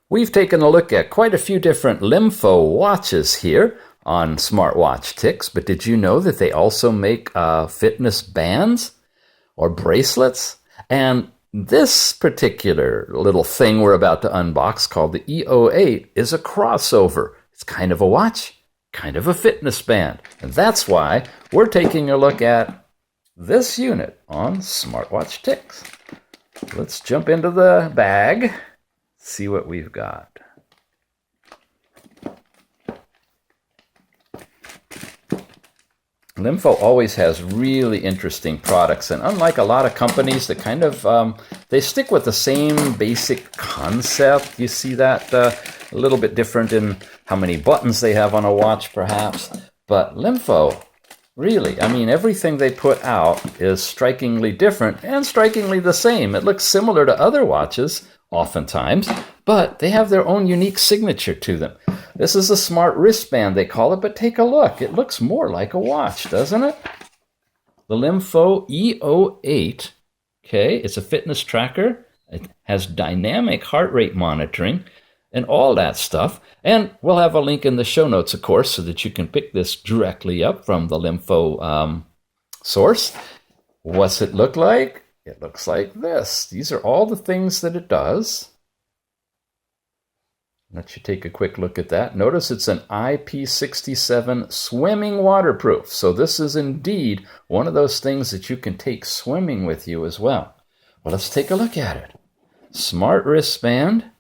We've taken a look at quite a few different LEMFO watches here on SmartWatch Ticks, but did you know that they also make fitness bands or bracelets? And this particular little thing we're about to unbox called the E08 is a crossover. It's kind of a watch, kind of a fitness band. And that's why we're taking a look at this unit on SmartWatch Ticks. Let's jump into the bag, see what we've got. LEMFO always has really interesting products, and unlike a lot of companies that kind of, they stick with the same basic concept. You see that a little bit different in how many buttons they have on a watch, perhaps. But LEMFO, really, I mean, everything they put out is strikingly different and strikingly the same. It looks similar to other watches, oftentimes, but they have their own unique signature to them. This is a smart wristband, they call it, but take a look. It looks more like a watch, doesn't it? The LEMFO E08, okay, it's a fitness tracker. It has dynamic heart rate monitoring and all that stuff. And we'll have a link in the show notes, of course, so that you can pick this directly up from the LEMFO source. What's it look like? It looks like this. These are all the things that it does. Let you take a quick look at that. Notice it's an IP67 swimming waterproof. So this is indeed one of those things that you can take swimming with you as well. Well, let's take a look at it. Smart wristband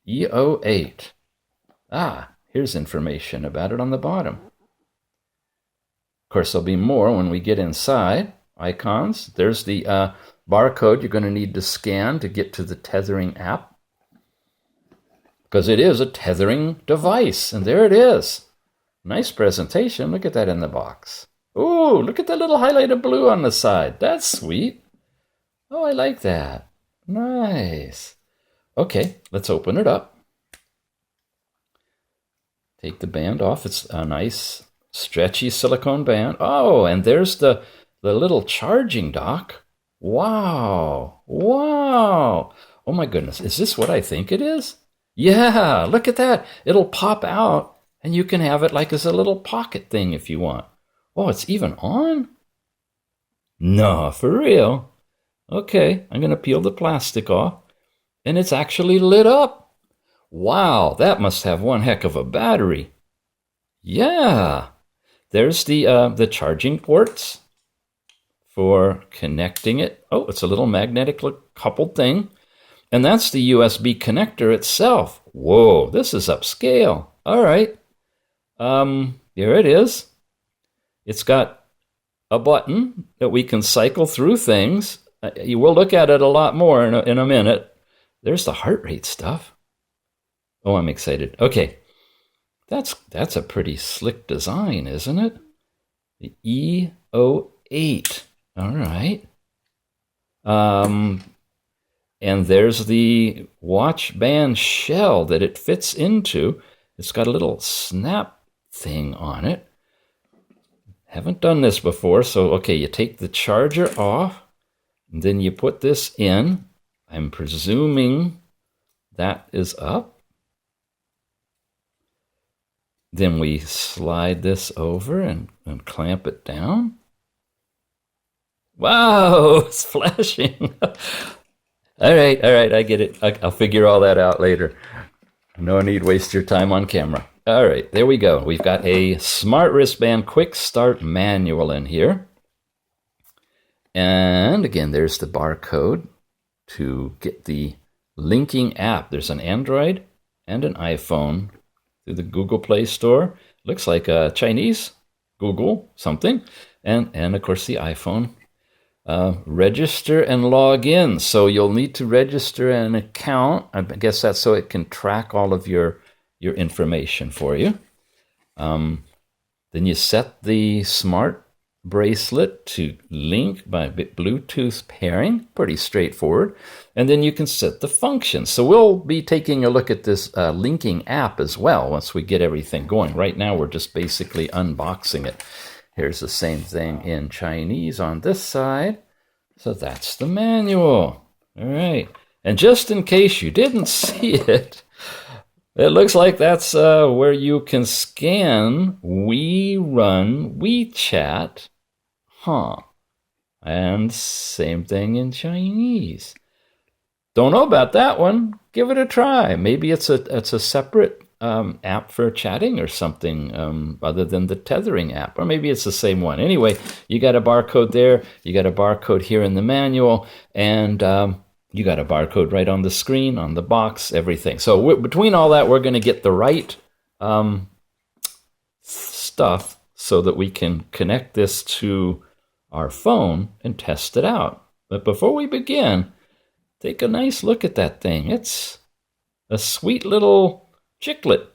E08. Here's information about it on the bottom. Of course, there'll be more when we get inside. Icons. There's the barcode you're going to need to scan to get to the tethering app, because it is a tethering device. And there it is. Nice presentation. Look at that in the box. Ooh, look at that little highlighted blue on the side. That's sweet. Oh, I like that. Nice. Okay, let's open it up. Take the band off. It's a nice stretchy silicone band. Oh, and there's the little charging dock. Wow. Wow. Oh my goodness. Is this what I think it is? Yeah, look at that. It'll pop out and you can have it like as a little pocket thing if you want. Oh, it's even on? No, for real. Okay, I'm going to peel the plastic off and it's actually lit up. Wow, that must have one heck of a battery. Yeah, there's the charging ports for connecting it. Oh, it's a little magnetic coupled thing. And that's the USB connector itself. Whoa, this is upscale. All right. Here it is. It's got a button that we can cycle through things. You will look at it a lot more in a minute. There's the heart rate stuff. Oh, I'm excited. Okay. That's a pretty slick design, isn't it? The E08. All right. And there's the watch band shell that it fits into. It's got a little snap thing on it. Haven't done this before, so okay, you take the charger off, and then you put this in. I'm presuming that is up. Then we slide this over and clamp it down. Wow, it's flashing. All right, I get it. I'll figure all that out later. No need to waste your time on camera. All right, there we go. We've got a smart wristband quick start manual in here. And again, there's the barcode to get the linking app. There's an Android and an iPhone through the Google Play Store. Looks like a Chinese Google something. And of course, the iPhone. Register and log in. So you'll need to register an account. I guess that's so it can track all of your information for you. Then you set the smart bracelet to link by Bluetooth pairing. Pretty straightforward. And then you can set the functions. So we'll be taking a look at this linking app as well once we get everything going. Right now we're just basically unboxing it. Here's the same thing in Chinese on this side. So that's the manual. All right. And just in case you didn't see it, It looks like that's where you can scan We Run WeChat. Huh. And same thing in Chinese. Don't know about that one. Give it a try. Maybe it's a separate app for chatting or something other than the tethering app. Or maybe it's the same one. Anyway, you got a barcode there. You got a barcode here in the manual. And you got a barcode right on the screen, on the box, everything. So between all that, we're going to get the right stuff so that we can connect this to our phone and test it out. But before we begin, take a nice look at that thing. It's a sweet little chiclet.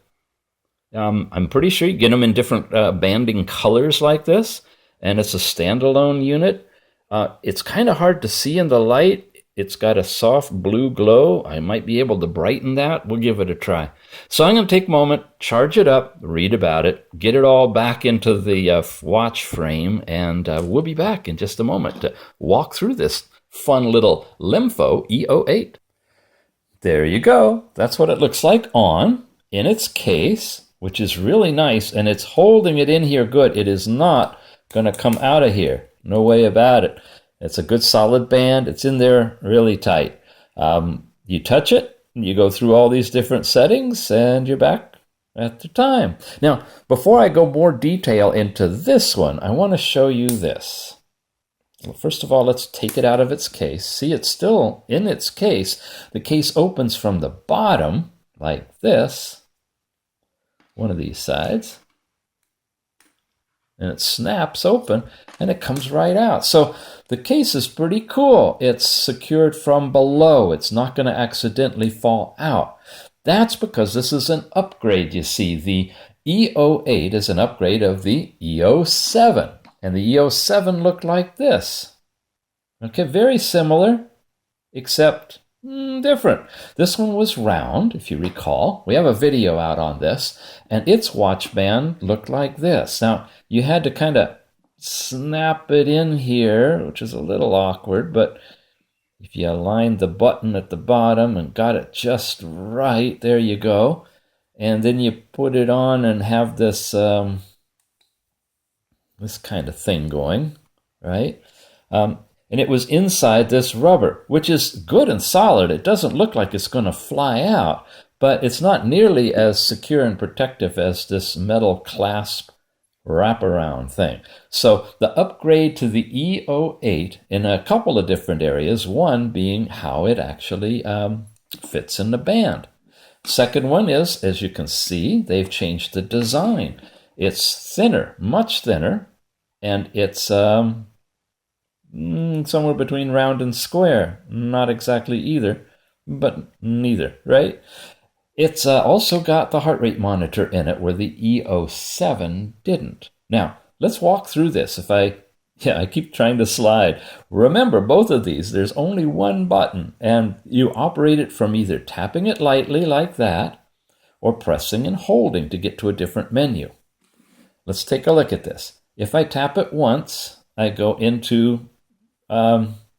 I'm pretty sure you get them in different banding colors like this, and it's a standalone unit. It's kind of hard to see in the light. It's got a soft blue glow. I might be able to brighten that. We'll give it a try. So I'm going to take a moment, charge it up, read about it, get it all back into the watch frame, and we'll be back in just a moment to walk through this fun little LEMFO E08. There you go. That's what it looks like on, in its case, which is really nice, and it's holding it in here good. It is not going to come out of here. No way about it. It's a good solid band. It's in there really tight. You touch it, you go through all these different settings, and you're back at the time. Now, before I go more detail into this one, I want to show you this. Well, first of all, let's take it out of its case. See, it's still in its case. The case opens from the bottom, like this, one of these sides, and it snaps open, and it comes right out. So the case is pretty cool. It's secured from below. It's not going to accidentally fall out. That's because this is an upgrade, you see. The E08 is an upgrade of the E07. And the E07 looked like this. Okay, very similar, except different. This one was round, if you recall. We have a video out on this, and its watch band looked like this. Now, you had to kind of snap it in here, which is a little awkward, but if you aligned the button at the bottom and got it just right, there you go. And then you put it on and have this this kind of thing going, right? And it was inside this rubber, which is good and solid. It doesn't look like it's going to fly out, but it's not nearly as secure and protective as this metal clasp wraparound thing. So the upgrade to the E08 in a couple of different areas, one being how it actually fits in the band. Second one is, as you can see, they've changed the design. It's thinner, much thinner, and it's somewhere between round and square. Not exactly either, but neither, right? It's also got the heart rate monitor in it, where the E07 didn't. Now, let's walk through this. I keep trying to slide. Remember, both of these, there's only one button, and you operate it from either tapping it lightly like that, or pressing and holding to get to a different menu. Let's take a look at this. If I tap it once, I go into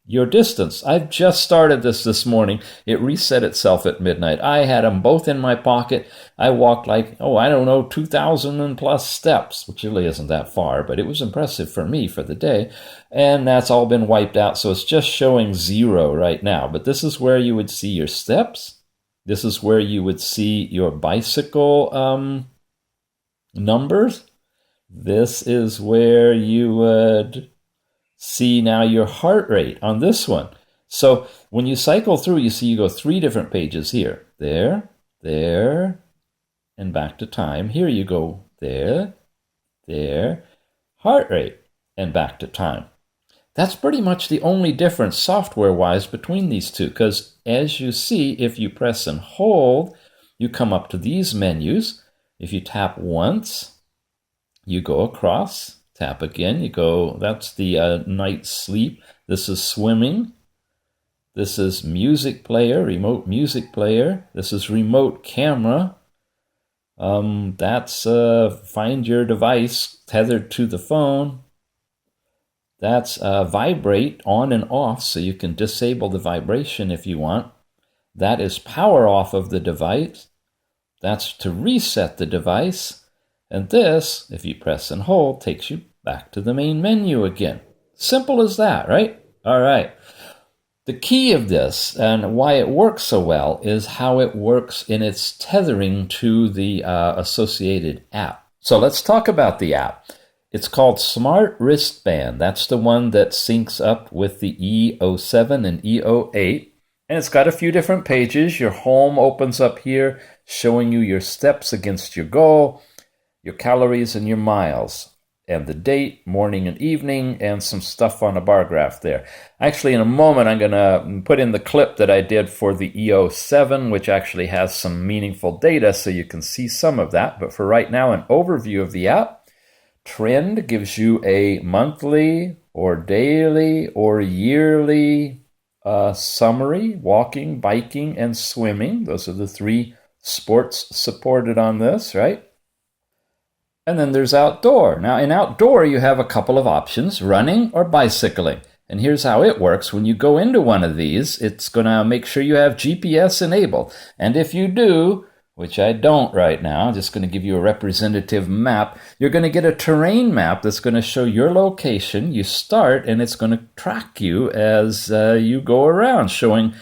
your distance. I've just started this morning. It reset itself at midnight. I had them both in my pocket. I walked 2,000 and plus steps, which really isn't that far, but it was impressive for me for the day. And that's all been wiped out, so it's just showing 0 right now. But this is where you would see your steps. This is where you would see your bicycle numbers. This is where you would see now your heart rate on this one. So when you cycle through, you see you go 3 different pages here. There, and back to time. Here you go there, heart rate, and back to time. That's pretty much the only difference software-wise between these two, because as you see, if you press and hold, you come up to these menus. If you tap once, you go across, tap again, you go, that's the night sleep. This is swimming. This is music player, remote music player. This is remote camera. That's find your device tethered to the phone. That's vibrate on and off, so you can disable the vibration if you want. That is power off of the device. That's to reset the device. And this, if you press and hold, takes you back to the main menu again. Simple as that, right? All right. The key of this and why it works so well is how it works in its tethering to the associated app. So let's talk about the app. It's called Smart Wristband. That's the one that syncs up with the E07 and E08. And it's got a few different pages. Your home opens up here, showing you your steps against your goal, your calories and your miles, and the date, morning and evening, and some stuff on a bar graph there. Actually, in a moment, I'm going to put in the clip that I did for the E07, which actually has some meaningful data, so you can see some of that. But for right now, an overview of the app. Trend gives you a monthly or daily or yearly summary: walking, biking, and swimming. Those are the three sports supported on this, right? And then there's outdoor. Now, in outdoor, you have a couple of options: running or bicycling. And here's how it works. When you go into one of these, it's going to make sure you have GPS enabled. And if you do, which I don't right now, I'm just going to give you a representative map, you're going to get a terrain map that's going to show your location. You start, and it's going to track you as you go around, showing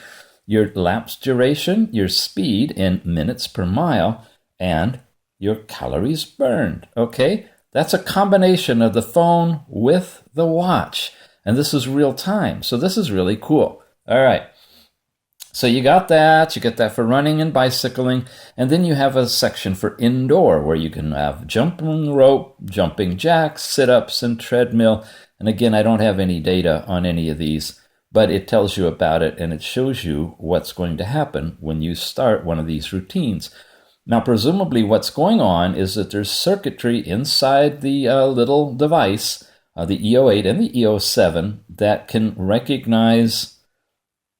your lapse duration, your speed in minutes per mile, and your calories burned, okay? That's a combination of the phone with the watch. And this is real time, so this is really cool. All right. So you got that. You get that for running and bicycling. And then you have a section for indoor where you can have jumping rope, jumping jacks, sit-ups, and treadmill. And again, I don't have any data on any of these, but it tells you about it, and it shows you what's going to happen when you start one of these routines. Now, presumably what's going on is that there's circuitry inside the little device, the E08 and the E07, that can recognize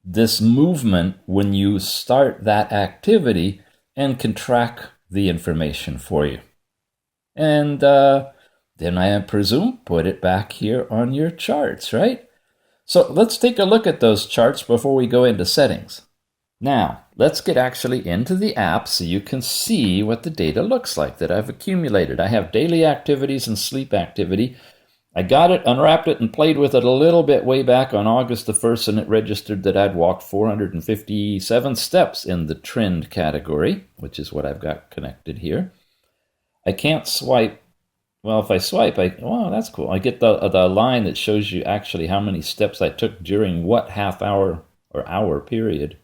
this movement when you start that activity and can track the information for you. And then I presume put it back here on your charts, right? So let's take a look at those charts before we go into settings. Now, let's get actually into the app so you can see what the data looks like that I've accumulated. I have daily activities and sleep activity. I got it, unwrapped it, and played with it a little bit way back on August the 1st, and it registered that I'd walked 457 steps in the trend category, which is what I've got connected here. I can't swipe. Well, if I swipe, wow, that's cool. I get the line that shows you actually how many steps I took during what half hour or hour period.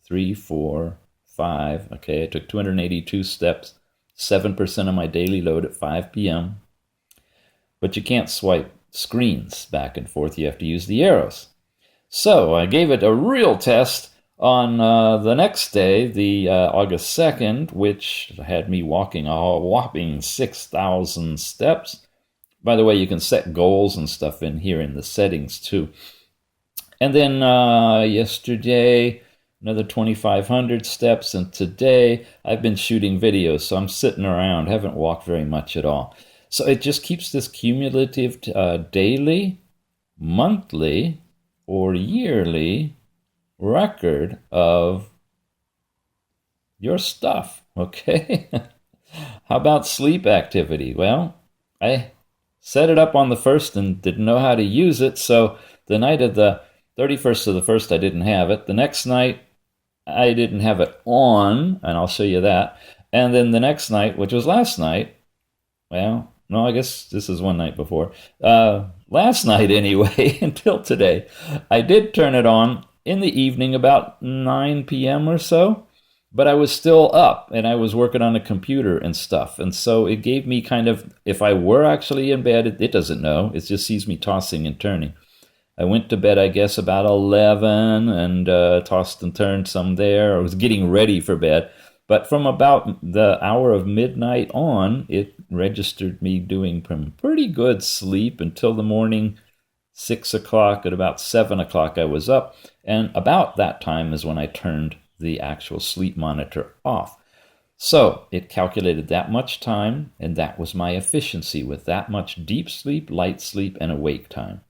3, 4, 5. Okay, I took 282 steps, 7% of my daily load at 5 p.m. But you can't swipe screens back and forth. You have to use the arrows. So I gave it a real test on the next day, the August 2nd, which had me walking a whopping 6,000 steps. By the way, you can set goals and stuff in here in the settings too. And then yesterday, another 2,500 steps. And today, I've been shooting videos, so I'm sitting around, haven't walked very much at all. So it just keeps this cumulative daily, monthly, or yearly record of your stuff, okay? How about sleep activity? Well, I set it up on the 1st and didn't know how to use it, so the night of the 31st of the 1st, I didn't have it. The next night, I didn't have it on, and I'll show you that. And then the next night, which was last night, well, no, I guess this is one night before. Last night, anyway, until today, I did turn it on in the evening about 9 p.m. or so, but I was still up, and I was working on a computer and stuff. And so it gave me kind of, if I were actually in bed, it doesn't know. It just sees me tossing and turning. I went to bed, I guess, about 11 and tossed and turned some there. I was getting ready for bed. But from about the hour of midnight on, it registered me doing pretty good sleep until the morning, 6 o'clock. At about 7 o'clock, I was up. And about that time is when I turned the actual sleep monitor off. So it calculated that much time, and that was my efficiency with that much deep sleep, light sleep, and awake time.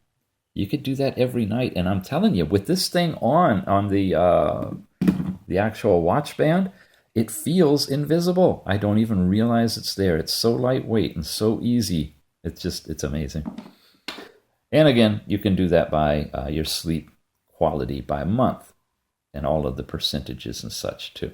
You could do that every night. And I'm telling you, with this thing on the actual watch band, it feels invisible. I don't even realize it's there. It's so lightweight and so easy. It's amazing. And again, you can do that by your sleep quality by month and all of the percentages and such too.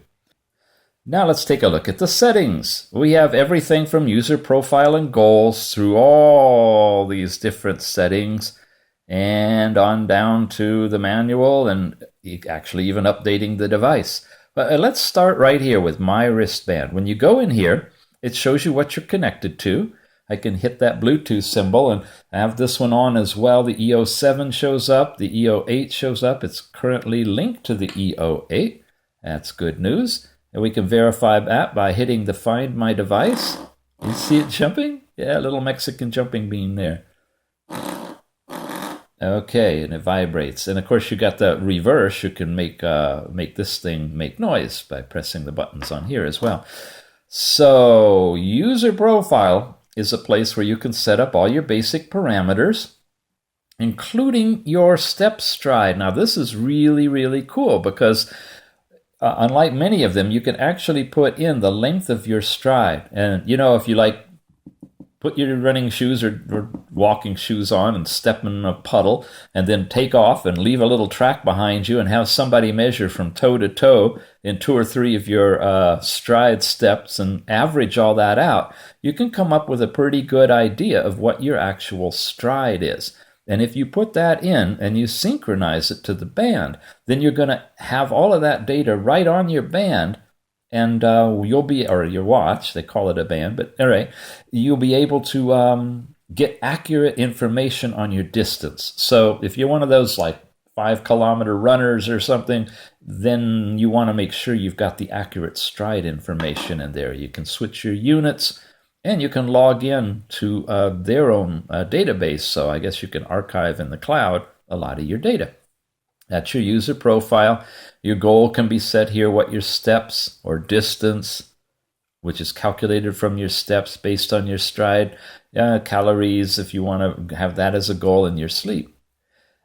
Now let's take a look at the settings. We have everything from user profile and goals through all these different settings and on down to the manual and actually even updating the device. But let's start right here with my wristband. When you go in here, it shows you what you're connected to. I can hit that Bluetooth symbol and I have this one on as well. The E07 shows up, the E08 shows up. It's currently linked to the E08. That's good news. And we can verify that by hitting the Find My Device. You see it jumping? Yeah, a little Mexican jumping bean there. Okay, and it vibrates. And of course, you got the reverse. You can make this thing make noise by pressing the buttons on here as well. So, user profile is a place where you can set up all your basic parameters, including your step stride. Now, this is really, really cool because unlike many of them, you can actually put in the length of your stride. And, you know, if you like put your running shoes or walking shoes on and step in a puddle and then take off and leave a little track behind you and have somebody measure from toe to toe in 2 or 3 of your stride steps and average all that out, you can come up with a pretty good idea of what your actual stride is. And if you put that in and you synchronize it to the band, then you're going to have all of that data right on your band. And you'll be, or your watch, they call it a band, but all right, you'll be able to get accurate information on your distance. So if you're one of those like 5-kilometer runners or something, then you want to make sure you've got the accurate stride information in there. You can switch your units and you can log in to their own database. So I guess you can archive in the cloud a lot of your data. That's your user profile. Your goal can be set here, what your steps or distance, which is calculated from your steps based on your stride, calories, if you want to have that as a goal in your sleep.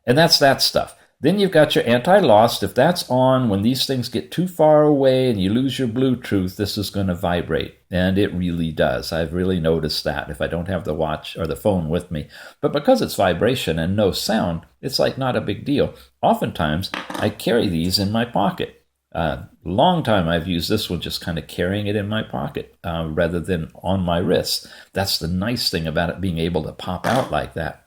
And that's that stuff. Then you've got your anti-lost. If that's on, when these things get too far away and you lose your Bluetooth, this is going to vibrate. And it really does. I've really noticed that if I don't have the watch or the phone with me. But because it's vibration and no sound, it's like not a big deal. Oftentimes, I carry these in my pocket. Long time I've used this one just kind of carrying it in my pocket rather than on my wrist. That's the nice thing about it being able to pop out like that.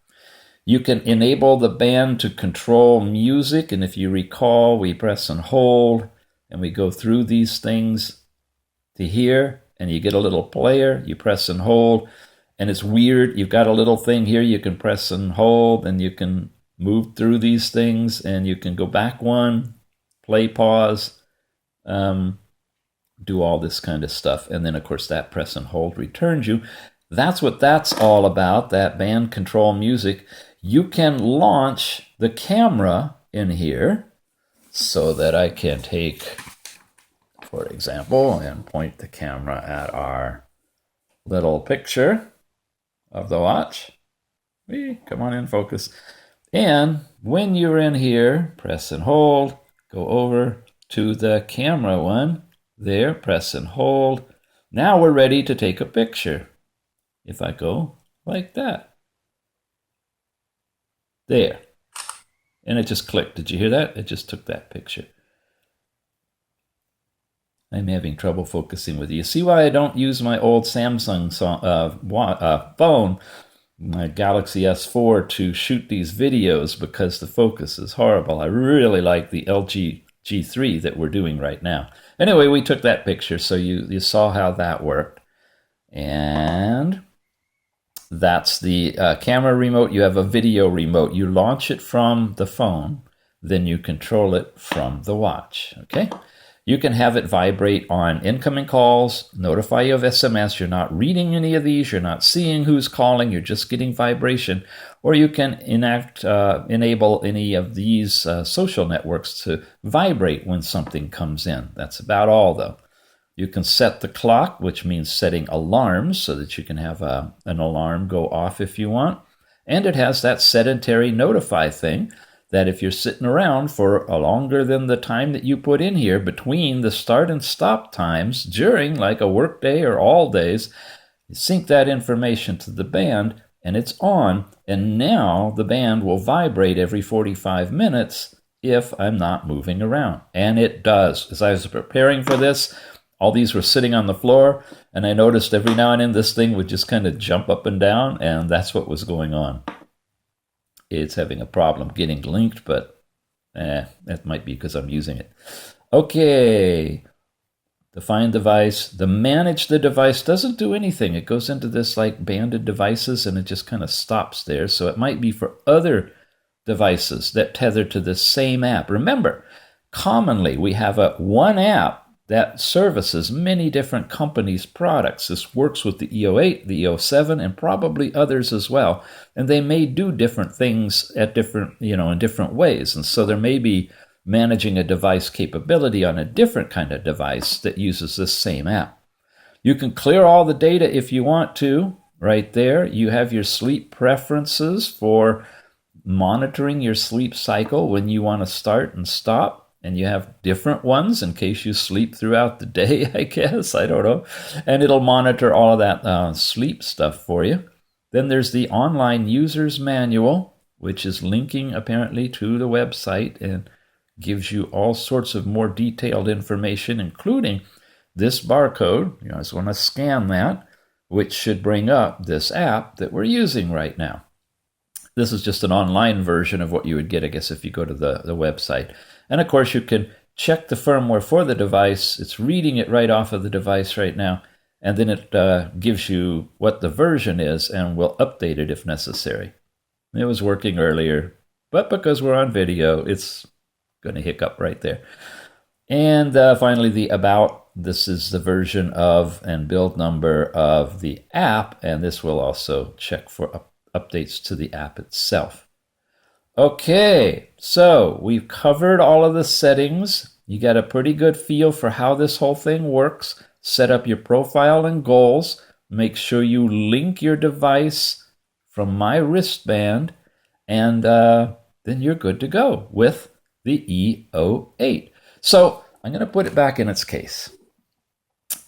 You can enable the band to control music, and if you recall, we press and hold, and we go through these things to here, and you get a little player, you press and hold, and it's weird. You've got a little thing here you can press and hold, and you can move through these things, and you can go back one, play, pause, do all this kind of stuff, and then, of course, that press and hold returns you. That's what that's all about, that band control music. You can launch the camera in here so that I can take, for example, and point the camera at our little picture of the watch. Come on in, focus. And when you're in here, press and hold, go over to the camera one. There, press and hold. Now we're ready to take a picture. If I go like that. There. And it just clicked. Did you hear that? It just took that picture. I'm having trouble focusing with you. See why I don't use my old Samsung phone, my Galaxy S4, to shoot these videos because the focus is horrible. I really like the LG G3 that we're doing right now. Anyway, we took that picture, so you saw how that worked. And that's the camera remote. You have a video remote. You launch it from the phone, then you control it from the watch, okay? You can have it vibrate on incoming calls, notify you of SMS. You're not reading any of these. You're not seeing who's calling. You're just getting vibration. Or you can enable any of these social networks to vibrate when something comes in. That's about all, though. You can set the clock, which means setting alarms so that you can have an alarm go off if you want. And it has that sedentary notify thing. that if you're sitting around for longer than the time that you put in here between the start and stop times during like a work day or all days, you sync that information to the band and it's on, and now the band will vibrate every 45 minutes if I'm not moving around. And it does. As I was preparing for this, all these were sitting on the floor, and I noticed every now and then this thing would just kind of jump up and down, and that's what was going on. It's having a problem getting linked, but that might be because I'm using it. Okay. The find device, the manage the device doesn't do anything. It goes into this like banded devices and it just kind of stops there. So it might be for other devices that tether to the same app. Remember, commonly we have one app that services many different companies' products. This works with the E08, the E07, and probably others as well. And they may do different things at different, in different ways. And so there may be managing a device capability on a different kind of device that uses this same app. You can clear all the data if you want to. Right there, you have your sleep preferences for monitoring your sleep cycle when you want to start and stop. And you have different ones in case you sleep throughout the day, I guess. I don't know. And it'll monitor all of that sleep stuff for you. Then there's the online user's manual, which is linking apparently to the website and gives you all sorts of more detailed information, including this barcode. You just want to scan that, which should bring up this app that we're using right now. This is just an online version of what you would get, I guess, if you go to the website. And of course, you can check the firmware for the device. It's reading it right off of the device right now. And then it gives you what the version is and will update it if necessary. It was working earlier, but because we're on video, it's going to hiccup right there. And finally, the about. This is the version of and build number of the app, and this will also check for updates to the app itself. Okay, so we've covered all of the settings. You got a pretty good feel for how this whole thing works. Set up your profile and goals. Make sure you link your device from my wristband, and then you're good to go with the E08. So I'm going to put it back in its case.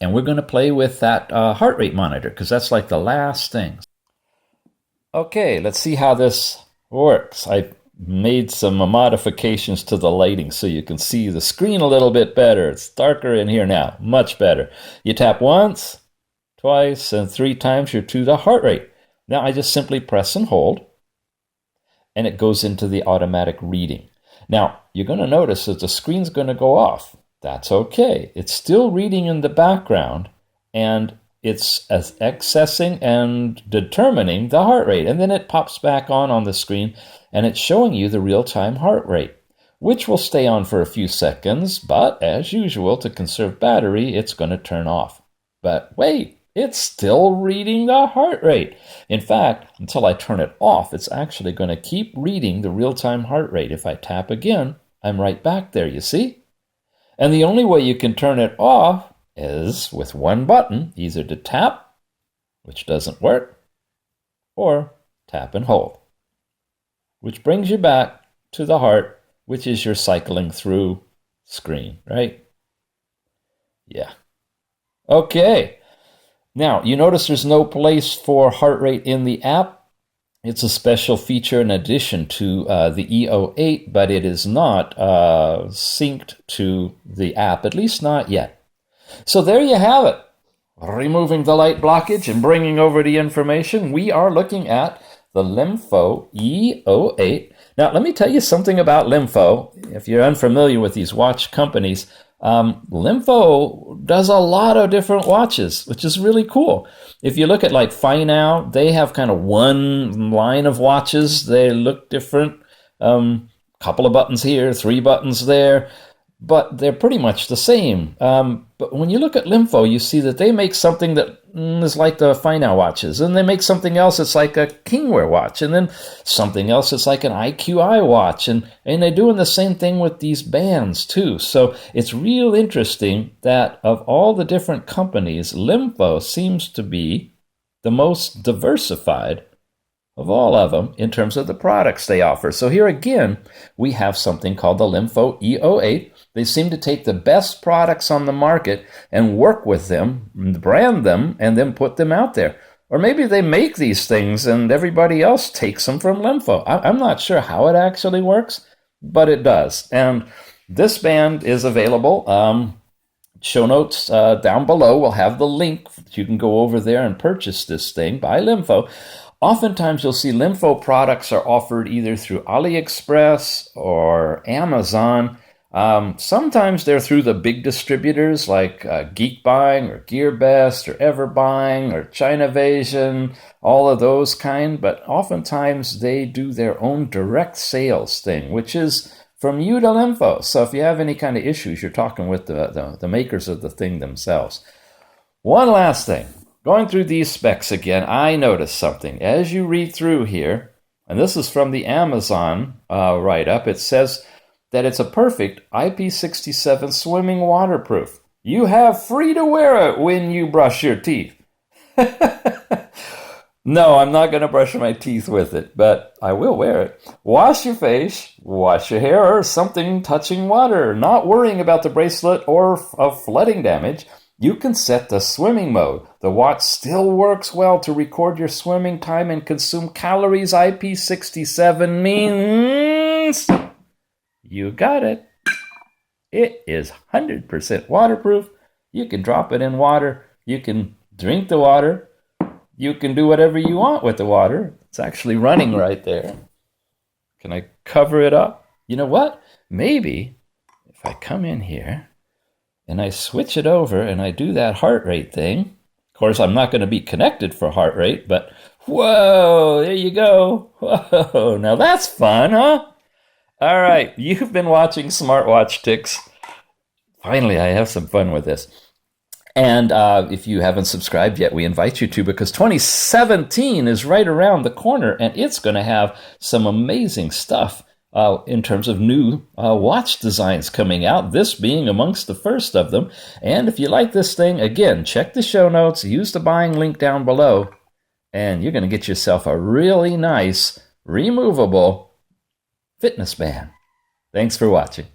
And we're going to play with that heart rate monitor because that's like the last thing. Okay, let's see how this works. I made some modifications to the lighting so you can see the screen a little bit better. It's darker in here now, much better. You tap once, twice, and 3 times, you're to the heart rate. Now I just simply press and hold, and it goes into the automatic reading. Now, you're going to notice that the screen's going to go off. That's okay. It's still reading in the background, and it's accessing and determining the heart rate. And then it pops back on the screen, and it's showing you the real-time heart rate, which will stay on for a few seconds, but as usual, to conserve battery, it's going to turn off. But wait. It's still reading the heart rate. In fact, until I turn it off, it's actually going to keep reading the real-time heart rate. If I tap again, I'm right back there, you see? And the only way you can turn it off is with one button, either to tap, which doesn't work, or tap and hold, which brings you back to the heart, which is your cycling through screen, right? Yeah. Okay. Now, you notice there's no place for heart rate in the app. It's a special feature in addition to the E08, but it is not synced to the app, at least not yet. So there you have it. Removing the light blockage and bringing over the information. We are looking at the LEMFO E08. Now, let me tell you something about LEMFO. If you're unfamiliar with these watch companies, LEMFO does a lot of different watches, which is really cool. If you look at like Now, they have kind of one line of watches. They look different. Couple of buttons here, 3 buttons there, but they're pretty much the same. But when you look at LEMFO, you see that they make something that is like the Now watches, and they make something else that's like a Kingwear watch, and then something else that's like an IQI watch, and they're doing the same thing with these bands too. So it's real interesting that of all the different companies, LEMFO seems to be the most diversified of all of them in terms of the products they offer. So here again, we have something called the LEMFO E08. They seem to take the best products on the market and work with them, brand them, and then put them out there. Or maybe they make these things and everybody else takes them from LEMFO. I'm not sure how it actually works, but it does. And this band is available. Show notes down below will have the link. You can go over there and purchase this thing by LEMFO. Oftentimes you'll see LEMFO products are offered either through AliExpress or Amazon. Sometimes they're through the big distributors like Geek Buying or GearBest or Everbuying or Chinavision, all of those kind. But oftentimes they do their own direct sales thing, which is from you to LEMFO. So if you have any kind of issues, you're talking with the makers of the thing themselves. One last thing. Going through these specs again, I noticed something. As you read through here, and this is from the Amazon write-up, it says that it's a perfect IP67 swimming waterproof. You have free to wear it when you brush your teeth. No, I'm not going to brush my teeth with it, but I will wear it. Wash your face, wash your hair, or something touching water. Not worrying about the bracelet or of flooding damage. You can set the swimming mode. The watch still works well to record your swimming time and consume calories. IP67 means you got it. It is 100% waterproof. You can drop it in water. You can drink the water. You can do whatever you want with the water. It's actually running right there. Can I cover it up? You know what? Maybe if I come in here and I switch it over and I do that heart rate thing. Of course, I'm not going to be connected for heart rate, but whoa, there you go. Whoa, now that's fun, huh? All right, you've been watching SmartWatch Tics. Finally, I have some fun with this. And if you haven't subscribed yet, we invite you to, because 2017 is right around the corner, and it's going to have some amazing stuff in terms of new watch designs coming out, this being amongst the first of them. And if you like this thing, again, check the show notes, use the buying link down below, and you're going to get yourself a really nice, removable fitness band. Thanks for watching.